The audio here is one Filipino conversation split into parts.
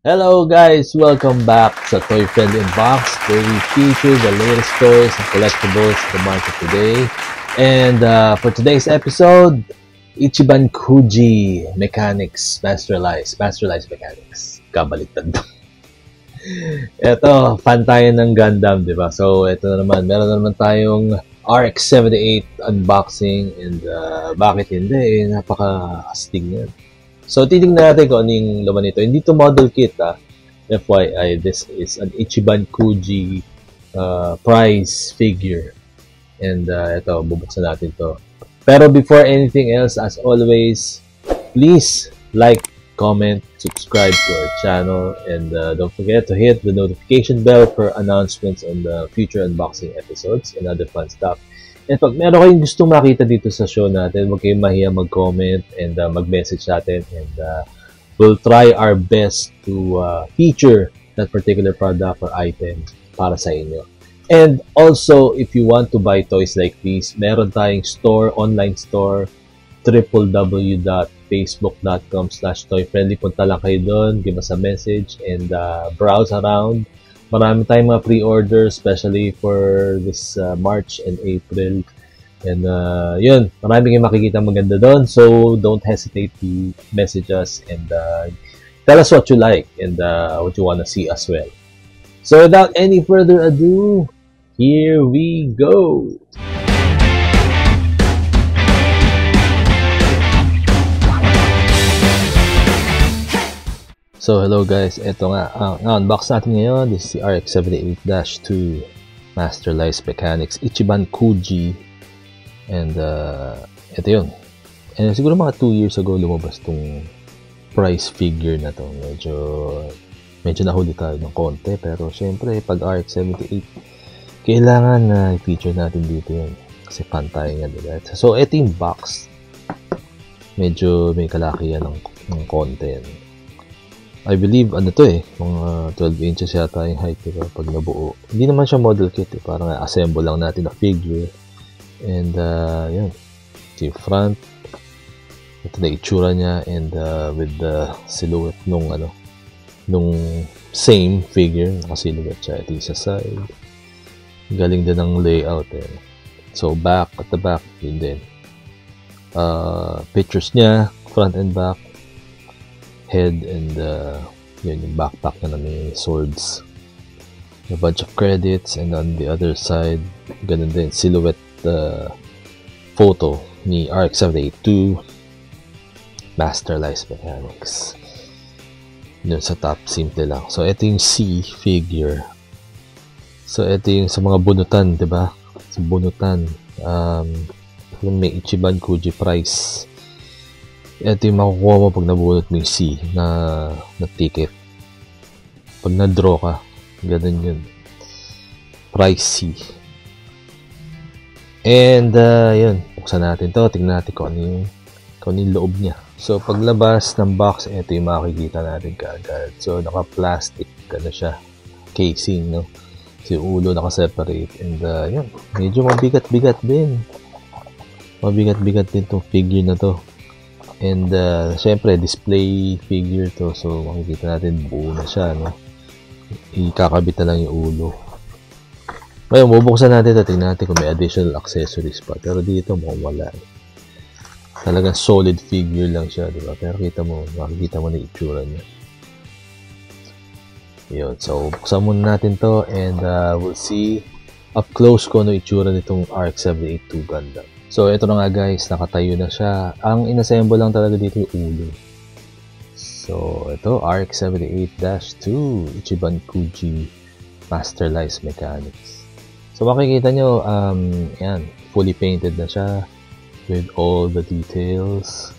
Hello guys! Welcome back sa Toy Friendly Unbox where we feature the latest toys and collectibles in the market today. And for today's episode, Ichiban Kuji Mechanics Masterlize Mechanics. Kabaliktad. Ito, fan tayo ng Gundam, di ba? So, ito na naman. Meron na naman tayong RX-78 unboxing and bakit hindi? Napaka-astig yan. So, titingnan natin kung ano yung laman nito. Hindi to model kit, FYI, this is an Ichiban Kuji prize figure. And ito, bubuksan natin to. Pero before anything else, as always, please like, comment, subscribe to our channel, and don't forget to hit the notification bell for announcements on the future unboxing episodes and other fun stuff. And pag meron kayong gustong makita dito sa show natin, huwag kayong mahiya mag-comment and mag-message natin, and we'll try our best to feature that particular product or item para sa inyo. And also, if you want to buy toys like these, meron tayong store, online store, www.facebook.com/toyfriendly. Punta lang kayo doon, give us a message, and browse around. Marami tayong mga pre-order, especially for this March and April. And yun, marami kayong makikita maganda doon. So, don't hesitate to message us and tell us what you like and what you want to see as well. So, without any further ado, here we go! So, hello guys. Ito nga. Ang unbox natin ngayon, this is the RX-78-2 Masterlize Mechanics Ichiban Kuji. And, ito yun. And siguro mga 2 years ago lumabas tong price figure na to. Medyo nahuli tayo ng konti. Pero, syempre, pag RX-78, kailangan na i-feature natin dito yun. Kasi fan tayo nga, diba? So, ito yung box. Medyo may kalakihan ng konti yan. I believe, mga 12 inches yata yung height, diba, pag nabuo. Hindi naman siya model kit, parang assemble lang natin na figure. And, yun. Ito yung front. Ito na itsura niya, and with the silhouette nung same figure, naka-silhouette siya. Ito yung sa side. Galing din ng layout, So, at the back, yun din. Pictures niya, front and back. Head, and yun yung backpack na may swords, a bunch of credits, and on the other side ganun din silhouette photo ni RX-78-2 Masterlize Mechanics. Yun sa top, simple lang. So ito yung C figure. So ito yung sa mga bunutan, diba? Sa bunutan, may Ichiban Kuji prize. Ito yung makukuha mo pag nabunot mo yung C na ticket. Pag na-draw ka, ganun yun. Price C. And, yun. Buksan natin to. Tingnan natin kung ano yung loob niya. So, paglabas ng box, ito yung makikita natin kaagad. So, naka-plastic. Gano'n siya. Casing, no? So, yung ulo naka-separate. And, yun. Medyo mabigat-bigat din. Mabigat-bigat din tong figure na to. And, syempre, display figure to. So, makikita natin, buo na siya, no? Ikakabit na lang yung ulo. Ngayon, bubuksan natin ito. Tingnan natin kung may additional accessories pa. Pero dito, mukhang wala. Talagang solid figure lang siya, diba? Pero makikita mo na itsura niya. Yun. So, buksan muna natin to. And, we'll see up close kung ano itsura nitong RX-78-2 Gundam. So, ito na nga guys, nakatayo na siya. Ang inassemble lang talaga dito yung ulo. So, ito, RX-78-2 Ichiban Kuji Masterlize Mechanics. So, makikita nyo, yan, fully painted na siya with all the details.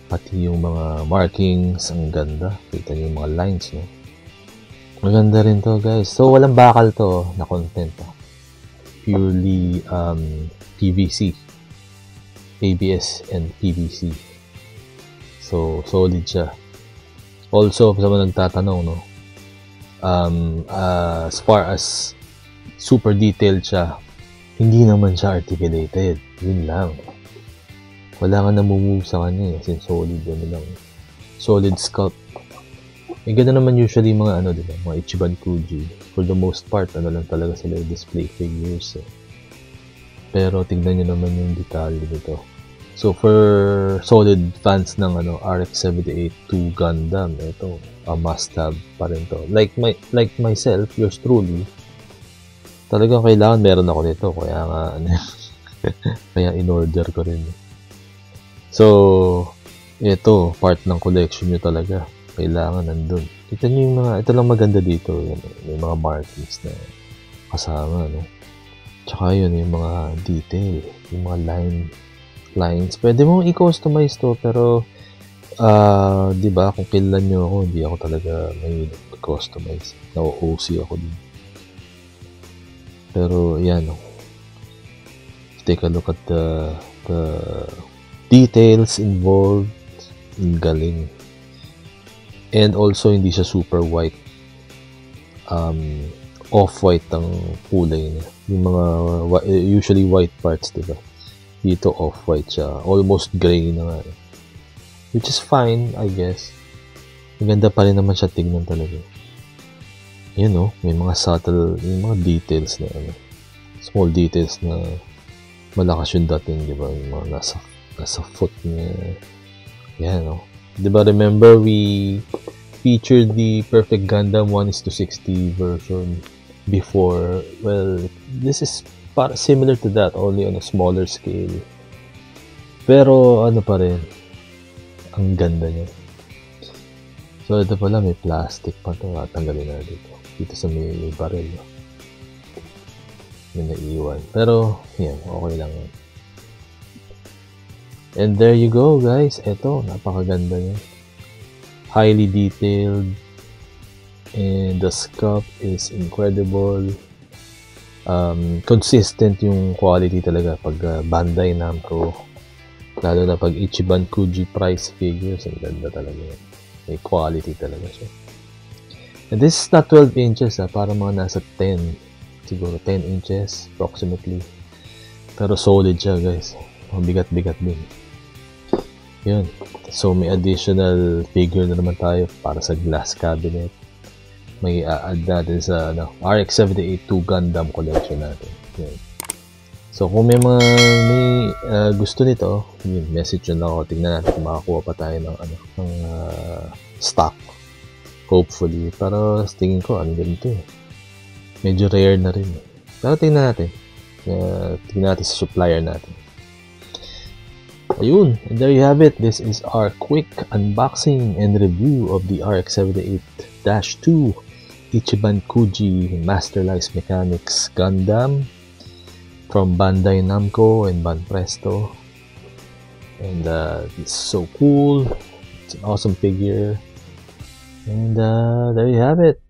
Pati yung mga markings, ang ganda. Kita nyo yung mga lines, no? Maganda rin to guys. So, walang bakal to na content. Purely PVC. ABS and PVC. So, solid siya. Also, sa mga nagtatanong, no? As far as super detailed siya, hindi naman siya articulated. Yun lang. Wala nga namumove sa kanya, as in solid, solid sculpt. Ganda naman usually mga ano, diba? Mga Ichiban Kuji. For the most part, ano lang talaga sila display figures. Pero tignan nyo naman yung detalye dito. So for solid fans ng ano RX-78 2 Gundam, ito must-have pa rin to. Like myself, yours truly, talagang kailangan meron ako nito. Kaya nga, ano, kaya in-order ko rin. So, ito, part ng collection nyo talaga. Kailangan nandun. Kita nyo yung mga, ito lang maganda dito. Yan, may mga markings na kasama, no? Tsaka yun, yung mga detail, yung mga lines. Pwede mo i-customize to, pero, di ba, kung kailan nyo ako, hindi ako talaga may customize. Na-OC ako din. Pero, yan, no? Take a look at the details involved. Ang galing. And also, hindi siya super white. Off-white ang kulay niya. Yung mga usually white parts, diba? Dito off-white siya. Almost gray na nga. Which is fine, I guess. Maganda pa rin naman siya tignan talaga. Yun, no? May mga subtle, may mga details na ano. Small details na malakas yung dating, diba? Yung mga nasa foot niya. Yan, no? Diba, remember we featured the Perfect Gundam 1:60 version before? Well, this is similar to that, only on a smaller scale. Pero ano pa rin, ang ganda niya. So ito pala, may plastic pa ito. Tanggalin na dito sa may barrel. May naiiwan. Pero yan, okay lang. And there you go, guys. Ito, napakaganda niya. Highly detailed. And the sculpt is incredible. Consistent yung quality talaga pag Bandai Namco. Lalo na pag Ichiban Kuji price figures. Ang ganda talaga yan. May quality talaga siya. And this is not 12 inches. Para mga nasa 10. Siguro 10 inches approximately. Pero solid siya, guys. Bigat-bigat din. Yun. So, may additional figure na naman tayo para sa glass cabinet. May add natin sa RX-78 2 Gundam collection natin. Yun. So, kung may gusto nito, yun, message nyo na ako. Tingnan natin kung makakuha pa tayo ng stock. Hopefully. Pero, tingin ko, ganito eh. Medyo rare na rin. Pero, tingnan natin. Tingnan natin sa supplier natin. Ayun, and there you have it. This is our quick unboxing and review of the RX-78-2 Ichiban Kuji Masterlice Mechanics Gundam from Bandai Namco and Banpresto. And it's so cool. It's an awesome figure. And there you have it.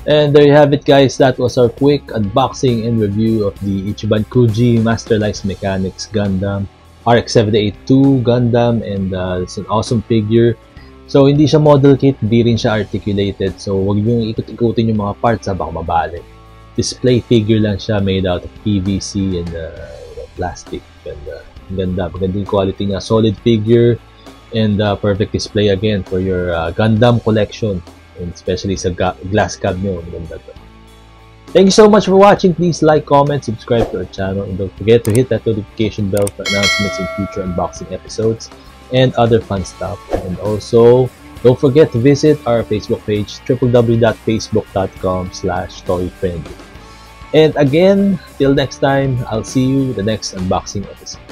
And there you have it, guys. That was our quick unboxing and review of the Ichiban Kuji Masterlice Mechanics Gundam RX-78-2 Gundam, and it's an awesome figure. So hindi siya model kit, hindi rin siya articulated. So wag niyo ikot-ikutin yung mga parts, baka mabalik. Display figure lang siya, made out of PVC and plastic. Ganda. Ganda. Magandang quality niya. Solid figure and perfect display again for your Gundam collection. And especially sa glass cab nyo. Maganda to. Thank you so much for watching. Please like, comment, subscribe to our channel, and don't forget to hit that notification bell for announcements in future unboxing episodes and other fun stuff. And also, don't forget to visit our Facebook page, www.facebook.com/toyfriendly. And again, till next time, I'll see you in the next unboxing episode.